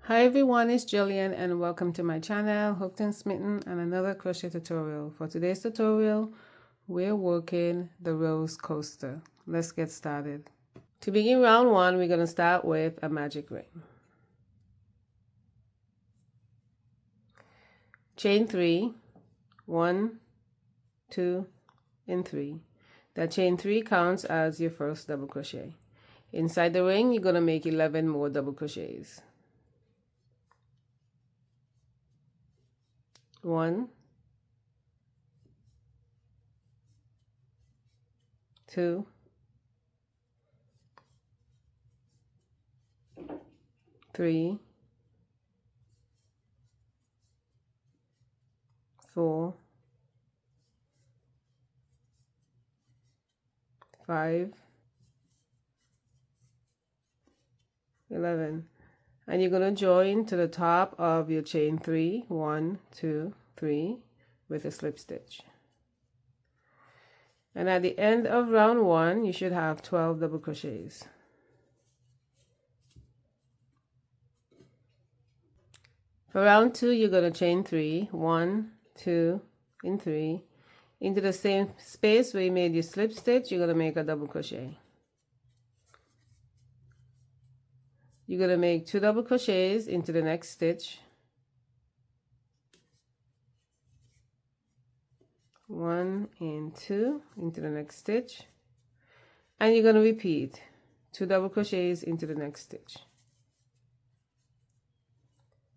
Hi everyone, it's Gillian and welcome to my channel, Hooked and Smitten, and another crochet tutorial. For today's tutorial, we're working the rose coaster. Let's get started. To begin round one, we're going to start with a magic ring. Chain 3, 1, 2, and 3. That chain 3 counts as your first double crochet. Inside the ring, you're going to make 11 more double crochets. 1, 2, 3, 4, 5, 11, and you're going to join to the top of your chain 3, 1, 2, 3 with a slip stitch. And at the end of round 1, you should have 12 double crochets. For round 2, you're going to chain 3, 1, 2, and 3. Into the same space where you made your slip stitch, you're going to make a double crochet. You're going to make 2 double crochets into the next stitch. 1 and 2 into the next stitch, and you're going to repeat 2 double crochets into the next stitch.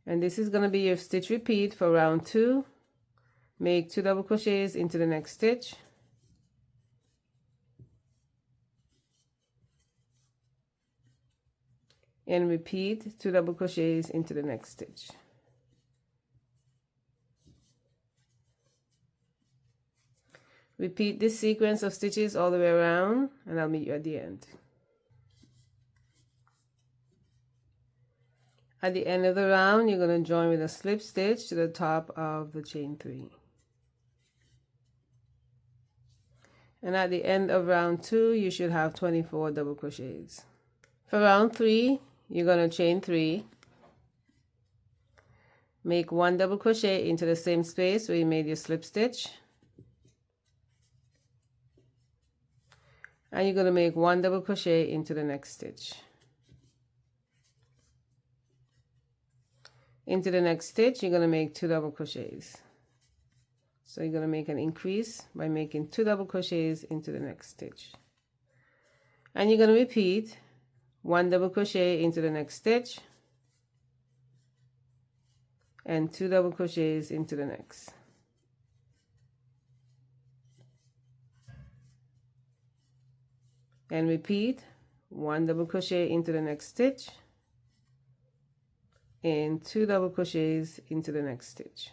And this is going to be your stitch repeat for round 2. Make 2 double crochets into the next stitch, and repeat 2 double crochets into the next stitch. Repeat this sequence of stitches all the way around, and I'll meet you at the end. At the end of the round, you're going to join with a slip stitch to the top of the chain 3. And at the end of round 2, you should have 24 double crochets. For round 3, you're going to chain 3. Make 1 double crochet into the same space where you made your slip stitch. And you're going to make 1 double crochet into the next stitch. Into the next stitch, you're going to make 2 double crochets. So you're going to make an increase by making 2 double crochets into the next stitch. And you're going to repeat 1 double crochet into the next stitch and 2 double crochets into the next. And repeat 1 double crochet into the next stitch and 2 double crochets into the next stitch.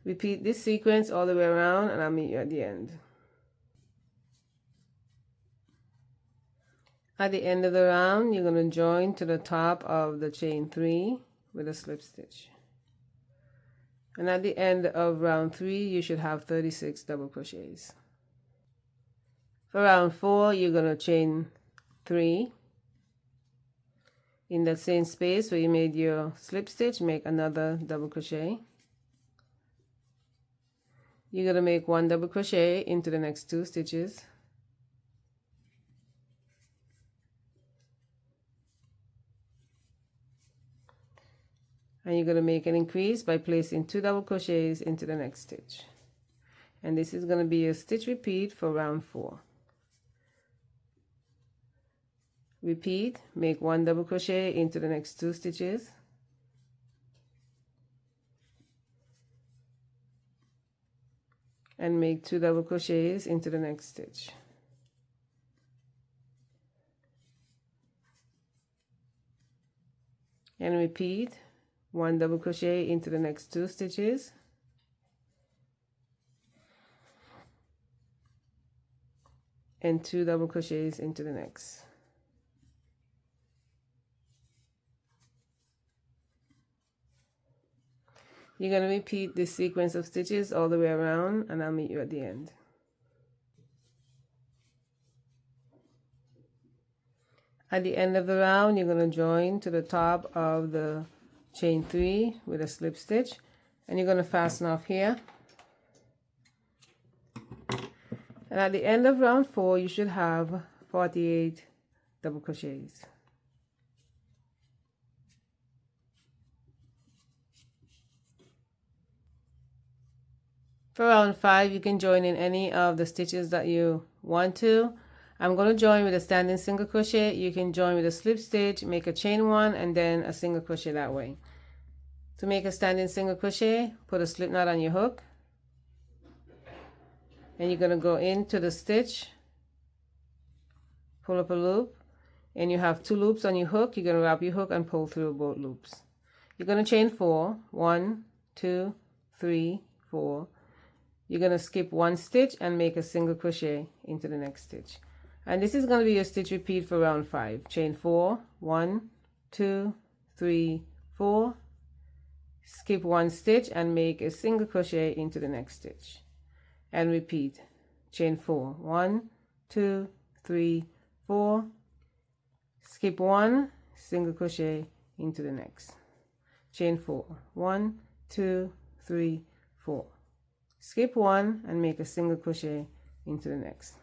Repeat this sequence all the way around, and I'll meet you at the end. At the end of the round, you're going to join to the top of the chain 3 with a slip stitch. And at the end of round 3, you should have 36 double crochets. For round 4, you're going to chain 3. In that same space where you made your slip stitch, make another double crochet. You're going to make 1 double crochet into the next 2 stitches. And you're going to make an increase by placing 2 double crochets into the next stitch. And this is going to be your stitch repeat for round 4. Repeat, make 1 double crochet into the next 2 stitches. And make 2 double crochets into the next stitch. And repeat 1 double crochet into the next 2 stitches. And 2 double crochets into the next. You're going to repeat this sequence of stitches all the way around, and I'll meet you at the end. At the end of the round, you're going to join to the top of the chain 3 with a slip stitch, and you're going to fasten off here. And at the end of round 4, you should have 48 double crochets. For round 5, you can join in any of the stitches that you want to. I'm going to join with a standing single crochet. You can join with a slip stitch, make a chain 1, and then a single crochet that way. To make a standing single crochet, put a slip knot on your hook, and you're going to go into the stitch, pull up a loop, and you have 2 loops on your hook. You're going to wrap your hook and pull through both loops. You're going to chain 4, 1, 2, 3, 4. You're going to skip 1 stitch and make a single crochet into the next stitch. And this is going to be your stitch repeat for round 5. Chain 4, 1, 2, 3, 4. Skip 1 stitch and make a single crochet into the next stitch. And repeat. Chain 4, 1, 2, 3, 4. Skip 1, single crochet into the next. Chain 4, 1, 2, 3, 4. Skip 1 and make a single crochet into the next.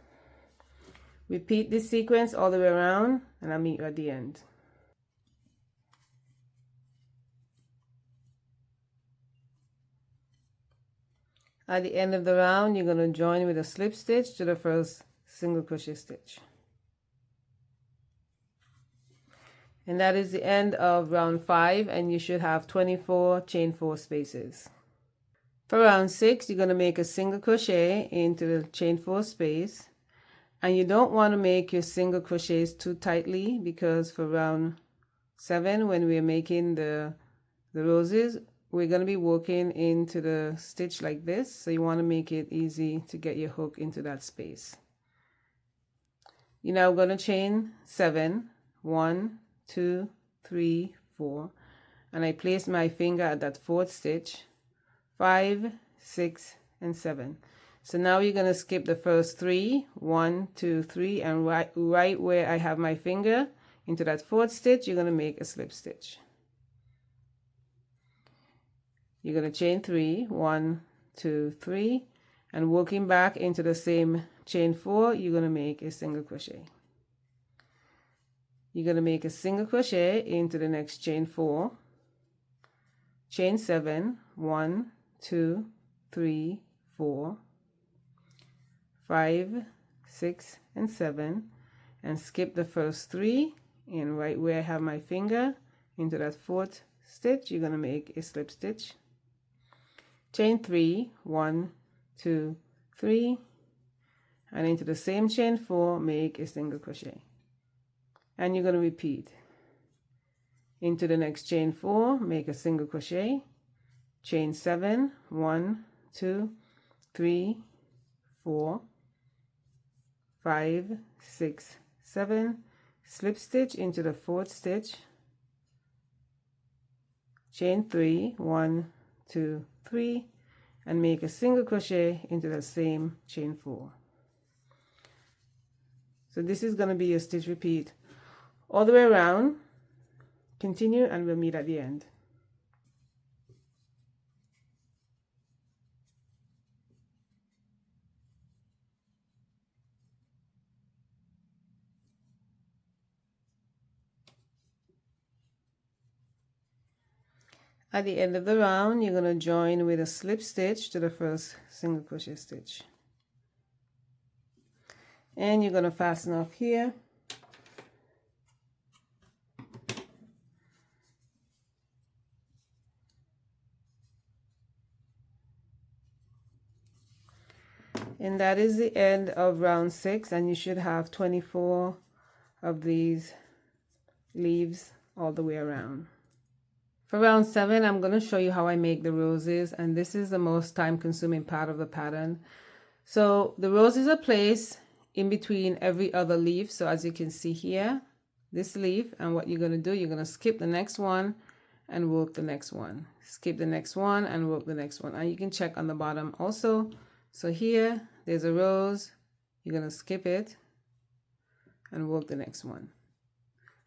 Repeat this sequence all the way around, and I'll meet you at the end. At the end of the round, you're going to join with a slip stitch to the first single crochet stitch. And that is the end of round 5, and you should have 24 chain 4 spaces. For round 6, you're going to make a single crochet into the chain 4 space. And you don't want to make your single crochets too tightly, because for round 7, when we're making the roses, we're going to be working into the stitch like this. So you want to make it easy to get your hook into that space. You're now going to chain 7, 1, 2, 3, 4. And I place my finger at that 4th stitch, 5, 6, and 7. So now you're going to skip the first 3, 1, 2, 3, and right where I have my finger into that 4th stitch, you're going to make a slip stitch. You're going to chain 3, 1, 2, 3, and working back into the same chain 4, you're going to make a single crochet. You're going to make a single crochet into the next chain 4, chain 7, 1, 2, 3, 4, 5, 6, and 7, and skip the first 3, and right where I have my finger into that 4th stitch, you're going to make a slip stitch. Chain 3, 1, 2, 3, and into the same chain 4, make a single crochet. And you're going to repeat. Into the next chain 4, make a single crochet. Chain 7, 1, 2, 3, 4, 5, 6, 7, slip stitch into the 4th stitch, chain 3, 1, 2, 3, and make a single crochet into the same chain 4. So this is going to be your stitch repeat all the way around. Continue and we'll meet at the end. At the end of the round, you're going to join with a slip stitch to the first single crochet stitch. And you're going to fasten off here. And that is the end of round 6, and you should have 24 of these leaves all the way around. For round 7, I'm going to show you how I make the roses, and this is the most time-consuming part of the pattern. So the roses are placed in between every other leaf. So as you can see here, this leaf, and what you're going to do, you're going to skip the next one and work the next one. Skip the next one and work the next one. And you can check on the bottom also. So here, there's a rose. You're going to skip it and work the next one.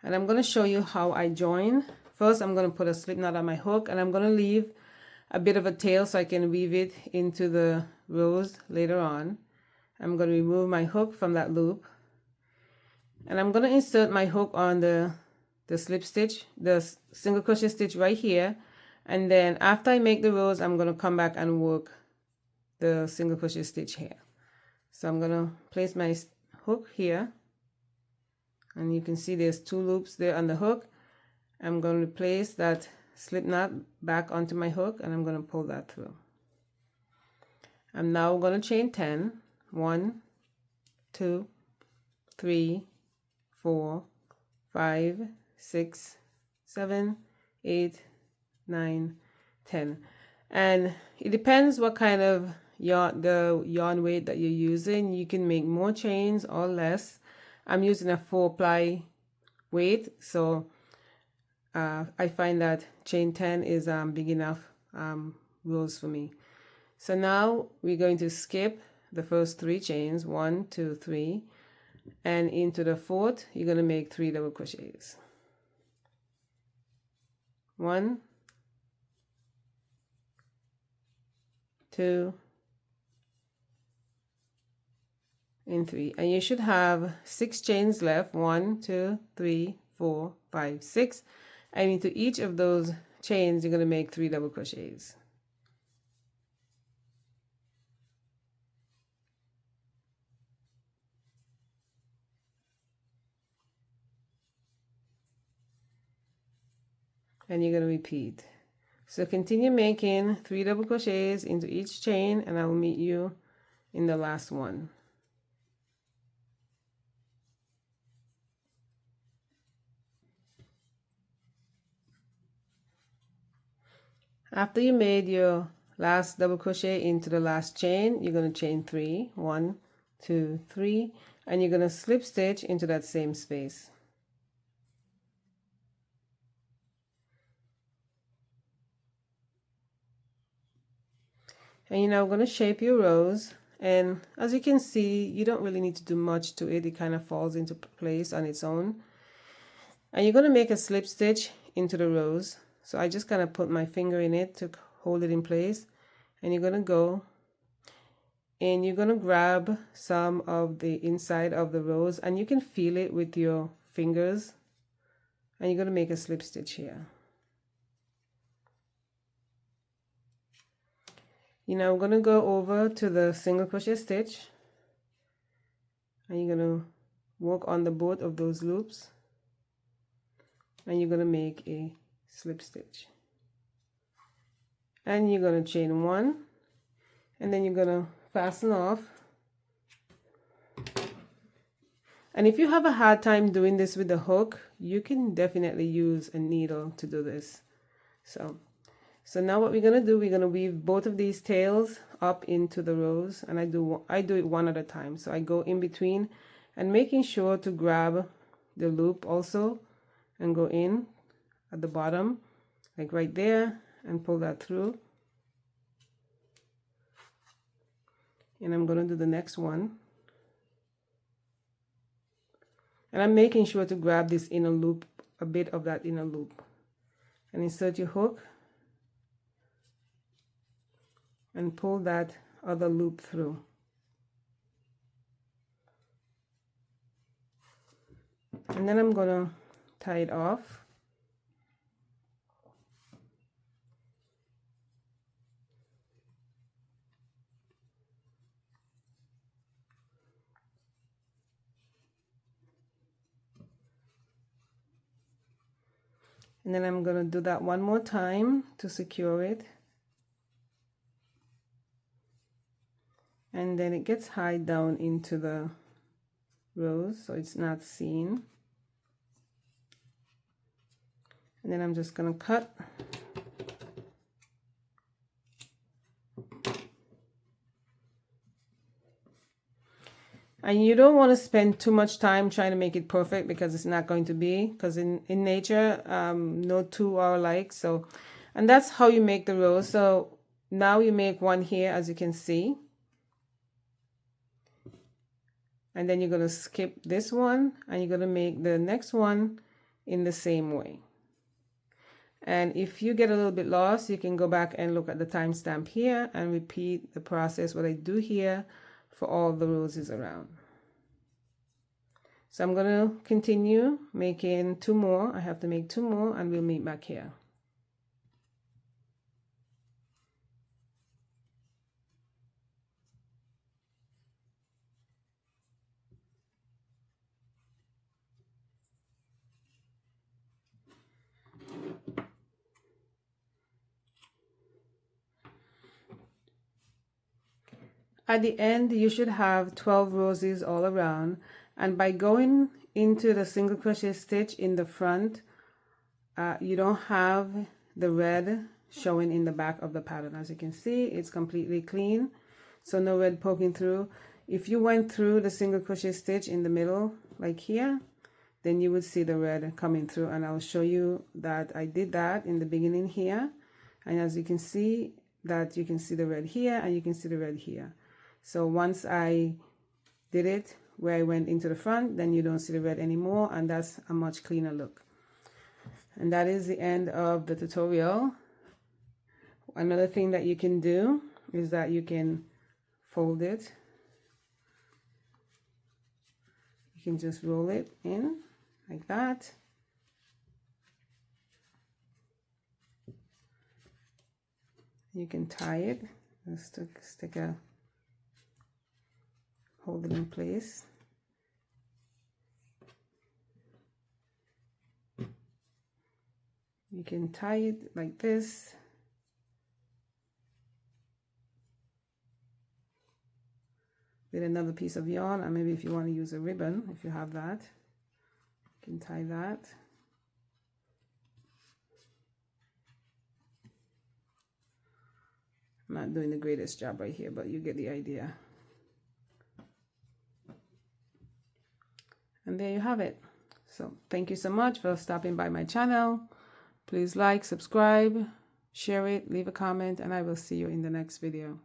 and I'm going to show you how I join. First, I'm going to put a slip knot on my hook, and I'm going to leave a bit of a tail so I can weave it into the rows later on. I'm going to remove my hook from that loop, and I'm going to insert my hook on the slip stitch, the single crochet stitch right here, and then after I make the rows, I'm going to come back and work the single crochet stitch here. So I'm going to place my hook here, and you can see there's 2 loops there on the hook. I'm going to place that slip knot back onto my hook, and I'm going to pull that through. I'm now going to chain 10. 1, 2, 3, 4, 5, 6, 7, 8, 9, 10. And it depends what kind of yarn weight that you're using. You can make more chains or less. I'm using a 4-ply weight, so I find that chain 10 is big enough rows for me. So now we're going to skip the first 3 chains, 1, 2, 3, and into the 4th you're going to make 3 double crochets. 1, 2, and 3, and you should have 6 chains left. 1, 2, 3, 4, 5, 6, and into each of those chains you're going to make 3 double crochets. And you're going to repeat. So continue making 3 double crochets into each chain, and I will meet you in the last one. After you made your last double crochet into the last chain, you're going to chain 3, 1, 2, 3, and you're going to slip stitch into that same space. And you're now going to shape your rows, and as you can see, you don't really need to do much to it. It kind of falls into place on its own. And you're going to make a slip stitch into the rows. So I just kind of put my finger in it to hold it in place, and you're going to go and you're going to grab some of the inside of the rows, and you can feel it with your fingers, and you're going to make a slip stitch here. You're now going to go over to the single crochet stitch, and you're going to work on the both of those loops, and you're going to make a slip stitch, and you're going to chain 1, and then you're going to fasten off. And if you have a hard time doing this with the hook, you can definitely use a needle to do this. So now what we're going to do, we're going to weave both of these tails up into the rows, and I do it one at a time. So I go in between and making sure to grab the loop also and go in at the bottom, like right there, and pull that through. And I'm going to do the next one. And I'm making sure to grab this inner loop, a bit of that inner loop, and insert your hook and pull that other loop through. And then I'm going to tie it off. And then I'm going to do that one more time to secure it. And then it gets high down into the rows so it's not seen. And then I'm just going to cut. And you don't want to spend too much time trying to make it perfect, because it's not going to be, because in nature no two are alike. So, and that's how you make the rows. So now you make one here, as you can see, and then you're going to skip this one, and you're going to make the next one in the same way. And if you get a little bit lost, you can go back and look at the timestamp here and repeat the process, what I do here, for all the roses around. So I'm going to continue making 2 more. I have to make 2 more and we'll meet back here. At the end, you should have 12 roses all around, and by going into the single crochet stitch in the front, you don't have the red showing in the back of the pattern. As you can see, it's completely clean, so no red poking through. If you went through the single crochet stitch in the middle, like here, then you would see the red coming through, and I'll show you that I did that in the beginning here. And as you can see, that you can see the red here and you can see the red here. So once I did it where I went into the front, then you don't see the red anymore, and that's a much cleaner look. And that is the end of the tutorial. Another thing that you can do is that you can fold it. You can just roll it in like that. You can tie it, just stick a, hold it in place. You can tie it like this. With another piece of yarn, and maybe if you want to use a ribbon, if you have that, you can tie that. I'm not doing the greatest job right here, but you get the idea. And there you have it. So thank you so much for stopping by my channel. Please like, subscribe, share it, leave a comment, and I will see you in the next video.